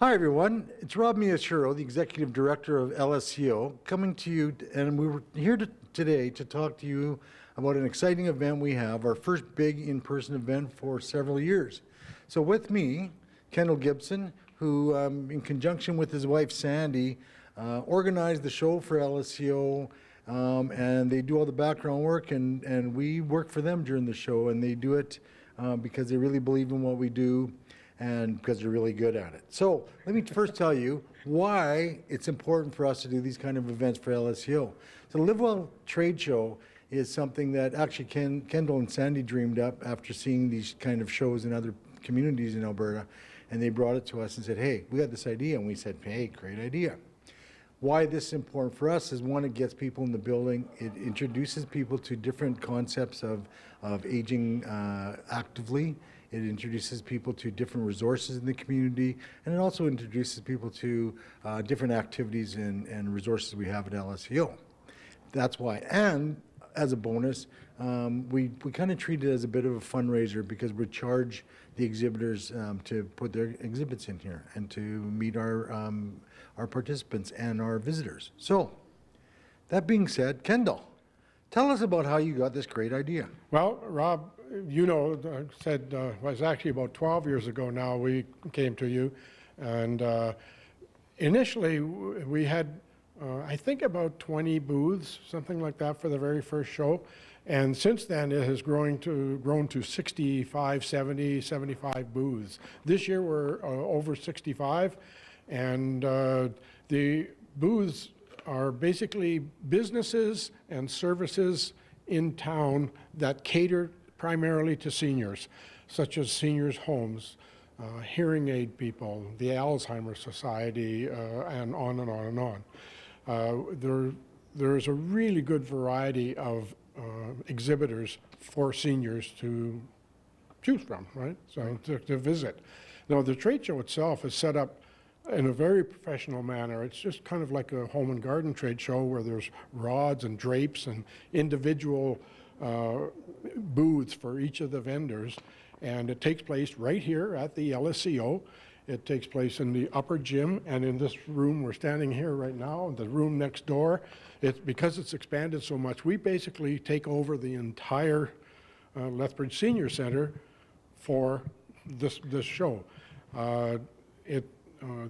Hi everyone, it's Rob Miyashiro, the Executive Director of LSCO, coming to you, and we were here today to talk to you about an exciting event we have, our first big in-person event for several years. So with me, Kendall Gibson, who in conjunction with his wife Sandy, organized the show for LSCO, and they do all the background work, and we work for them during the show, and they do it because they really believe in what we do and because they're really good at it. So let me first tell you why it's important for us to do these kind of events for LSCO. So the Live Well Trade Show is something that actually Kendall and Sandy dreamed up after seeing these kind of shows in other communities in Alberta, and they brought it to us and said, hey, we got this idea, and we said, hey, great idea. Why this is important for us is, one, it gets people in the building, it introduces people to different concepts of aging actively, it introduces people to different resources in the community, and it also introduces people to different activities and resources we have at LSCO. That's why. And as a bonus, we kind of treat it as a bit of a fundraiser because we charge the exhibitors to put their exhibits in here and to meet our participants and our visitors. So, that being said, Kendall, tell us about how you got this great idea. Well, Rob, you know, said it was actually about 12 years ago now we came to you, and initially we had I think about 20 booths, something like that, for the very first show, and since then it has grown to 65, 70, 75 booths. This year we're over 65, and the booths are basically businesses and services in town that cater primarily to seniors, such as seniors' homes, hearing aid people, the Alzheimer's Society, and on and on and on. There's a really good variety of exhibitors for seniors to choose from, right? So to visit. Now the trade show itself is set up in a very professional manner. It's just kind of like a home and garden trade show where there's rods and drapes and individual booths for each of the vendors, and it takes place right here at the LSCO. It takes place in the upper gym, and in this room we're standing here right now, the room next door. Because it's expanded so much, we basically take over the entire Lethbridge Senior Center for this show.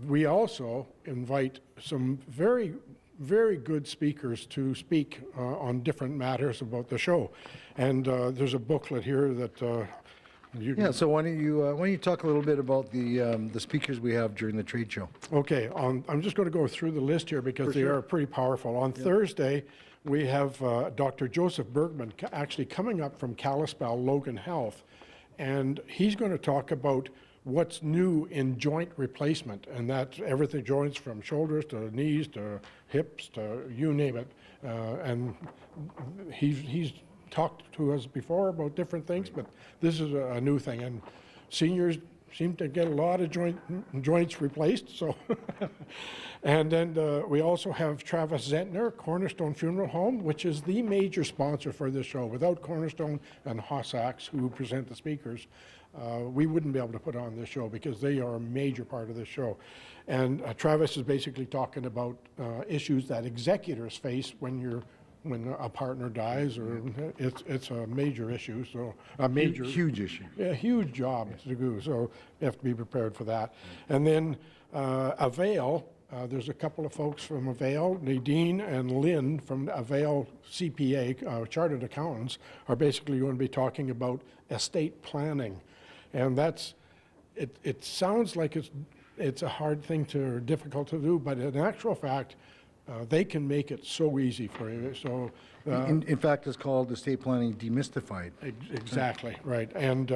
We also invite some very good speakers to speak on different matters about the show, and there's a booklet here that yeah. So why don't you talk a little bit about the speakers we have during the trade show? Okay, I'm just going to go through the list here because they are pretty powerful. On Thursday, we have Dr. Joseph Bergman actually coming up from Kalispell Logan Health, and he's going to talk about what's new in joint replacement, and that's everything, joints from shoulders to knees to hips to you name it. And he's talked to us before about different things, but this is a new thing, and seniors seem to get a lot of joints replaced. So, and then we also have Travis Zentner, Cornerstone Funeral Home, which is the major sponsor for this show. Without Cornerstone and Hossax, who present the speakers, we wouldn't be able to put on this show because they are a major part of this show. And Travis is basically talking about issues that executors face when a partner dies, or it's a major issue. So a major huge issue. Yeah, huge job to do. So you have to be prepared for that. And then Avail. There's a couple of folks from Avail, Nadine and Lynn from Avail CPA, Chartered Accountants, are basically going to be talking about estate planning. And it sounds like it's a hard thing or difficult to do, but in actual fact, they can make it so easy for you. So, in fact, it's called estate planning demystified. Exactly, right. And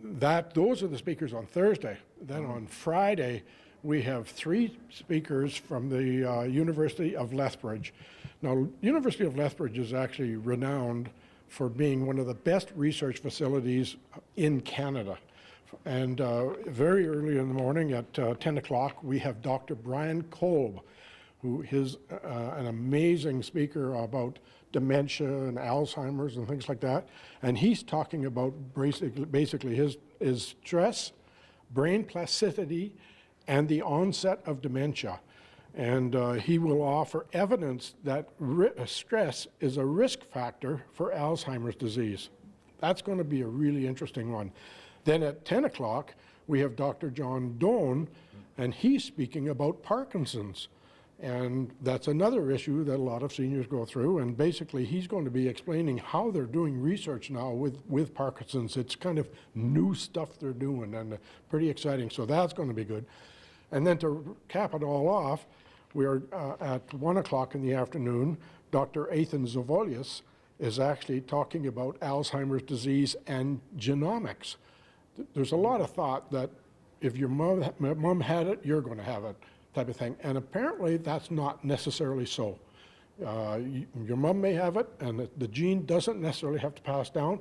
those are the speakers on Thursday. Then on Friday, we have 3 speakers from the University of Lethbridge. Now, University of Lethbridge is actually renowned for being one of the best research facilities in Canada. And very early in the morning at 10 o'clock, we have Dr. Brian Kolb, who is an amazing speaker about dementia and Alzheimer's and things like that. And he's talking about basically his stress, brain plasticity, and the onset of dementia. And he will offer evidence that stress is a risk factor for Alzheimer's disease. That's going to be a really interesting one. Then at 10 o'clock, we have Dr. John Doan, and he's speaking about Parkinson's. And that's another issue that a lot of seniors go through. And basically, he's going to be explaining how they're doing research now with Parkinson's. It's kind of new stuff they're doing, and pretty exciting. So that's going to be good. And then to cap it all off, we are at 1 o'clock in the afternoon, Dr. Ethan Zavolius is actually talking about Alzheimer's disease and genomics. There's a lot of thought that if your mom had it, you're going to have it, type of thing. And apparently that's not necessarily so. Your mom may have it, and the gene doesn't necessarily have to pass down,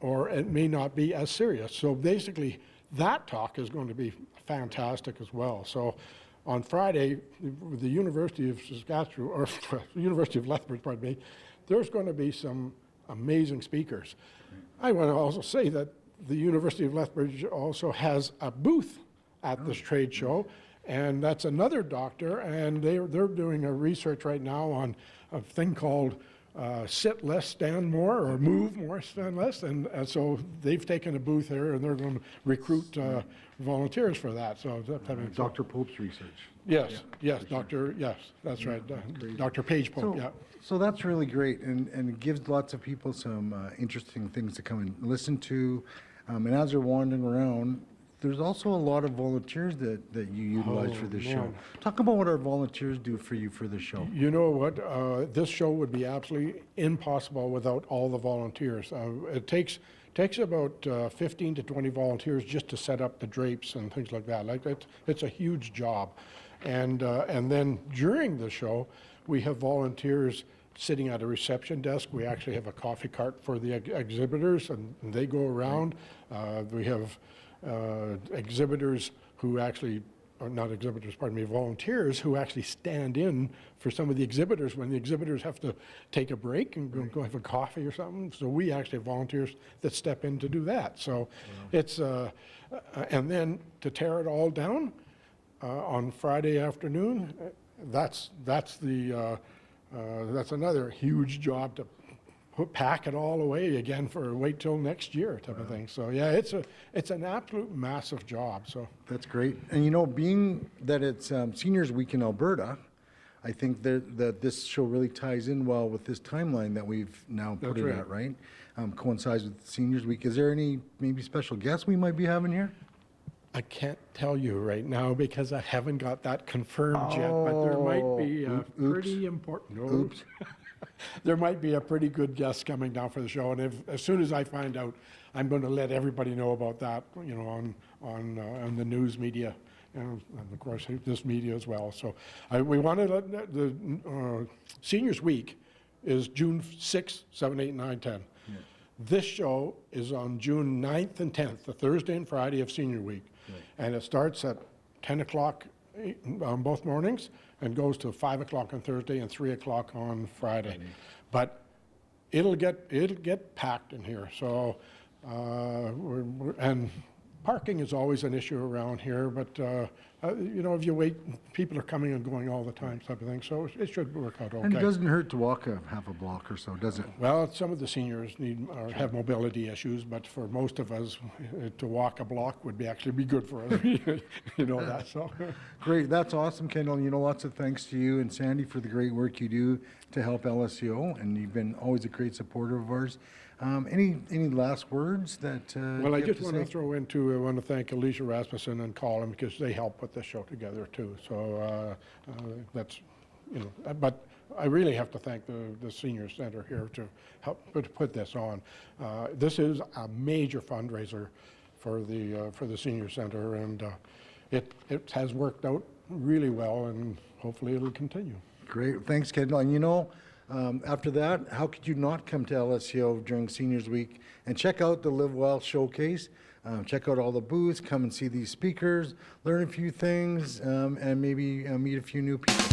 or it may not be as serious. So basically, that talk is going to be fantastic as well. So on Friday, the University of Saskatchewan, or University of Lethbridge, pardon me, there's going to be some amazing speakers. I want to also say that the University of Lethbridge also has a booth at this trade show, and that's another doctor, and they're doing a research right now on a thing called sit less, stand more, or move more, stand less, and so they've taken a booth here, and they're going to recruit volunteers for that. So Dr. Pope's research. Yes, yes, Doctor. Yes, that's right, Dr. Page Pope. Yeah. So that's really great, and it gives lots of people some interesting things to come and listen to. And as they're wandering around, there's also a lot of volunteers that you utilize for this show. Talk about what our volunteers do for you for this show. You know what? This show would be absolutely impossible without all the volunteers. It takes about 15 to 20 volunteers just to set up the drapes and things like that. It's a huge job. And then during the show, we have volunteers sitting at a reception desk. We actually have a coffee cart for the exhibitors, and they go around. We have exhibitors who actually, or not exhibitors, pardon me, volunteers who actually stand in for some of the exhibitors when the exhibitors have to take a break and go have a coffee or something. So we actually have volunteers that step in to do that. So it's, and then to tear it all down on Friday afternoon, that's another huge job to pack it all away again for wait till next year type of thing. So yeah, it's an absolute massive job. So that's great. And you know, being that it's Seniors Week in Alberta, I think that this show really ties in well with this timeline that we've now put it at, right? Coincides with Seniors Week. Is there any maybe special guests we might be having here? I can't tell you right now because I haven't got that confirmed yet, but there might be a pretty important. There might be a pretty good guest coming down for the show, and as soon as I find out, I'm going to let everybody know about that. You know, on the news media, and of course this media as well. So we want to let the Seniors Week is June 6th, 7, 8, 9, 10. Yeah. This show is on June 9th and 10th, the Thursday and Friday of Senior Week, and it starts at 10 o'clock on both mornings and goes to 5 o'clock on Thursday and 3 o'clock on Friday. But it'll get packed in here. So and parking is always an issue around here, but you know, if you wait, people are coming and going all the time, type of thing. So it should work out okay. And it doesn't hurt to walk a half a block or so, does it? Well, some of the seniors need or have mobility issues, but for most of us, to walk a block would actually be good for us. You know that. So great, that's awesome, Kendall. You know, lots of thanks to you and Sandy for the great work you do to help LSCO, and you've been always a great supporter of ours. Any last words that well, I just want to throw in too, I want to thank Alicia Rasmussen and Colin because they help put this show together too. So that's, you know, but I really have to thank the Senior Center here to help put this on. This is a major fundraiser for the Senior Center, and it has worked out really well, and hopefully it'll continue. Great, thanks, Kendall. And you know, after that, how could you not come to LSCO during Seniors Week and check out the Live Well Showcase? Check out all the booths, come and see these speakers, learn a few things, and maybe meet a few new people.